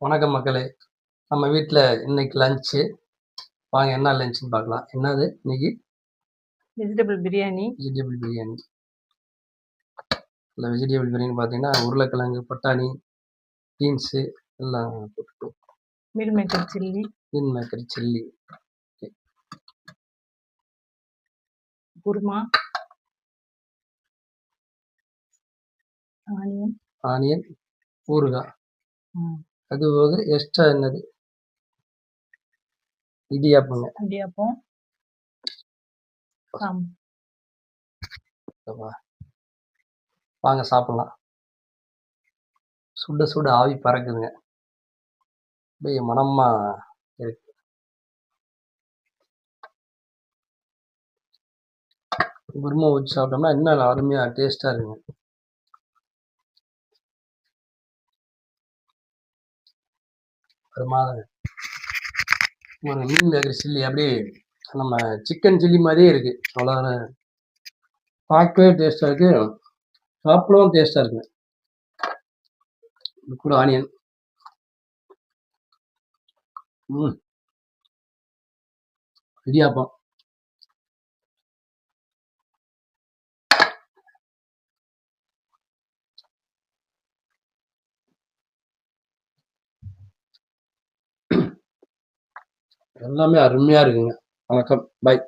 வணக்கம் மக்களே! நம்ம வீட்ல இன்னைக்கு லஞ்ச்சு. வாங்க என்ன லஞ்சுன்னு பார்க்கலாம். என்னது இன்னைக்கு? வெஜிடபிள் பிரியாணி. வெஜிடபிள் பிரியாணி. இந்த வெஜிடபிள் பிரியாணி பார்த்தீங்கன்னா, உருளைக்கிழங்கு, பட்டாணி, பீன்ஸு எல்லாம் போட்டு meal maker chilli. Meal maker chilli. Kurma. Onion, ஊறுகாய். அது போக எக்ஸ்ட்ரா என்னது? இடியாப்பங்க. இடியாப்பம். வாங்க சாப்பிடலாம். சுட சுட ஆவி பறக்குதுங்க. அப்படியே மணமா இருக்கு. குருமா ஊற்றி சாப்பிட்டோம்னா இன்னும் அருமையா டேஸ்டா இருக்குங்க. ஒரு மீன் மேக்கர் சில்லி அப்படியே நம்ம சிக்கன் சில்லி மாதிரியே இருக்கு. அவ்வளோதான். பார்க்கவே டேஸ்டா இருக்கு, சாப்பிடவும் டேஸ்டா இருக்கு. கூட ஆனியன். இடியாப்பம். எல்லாமே அருமையா இருக்குங்க. வணக்கம், பாய்.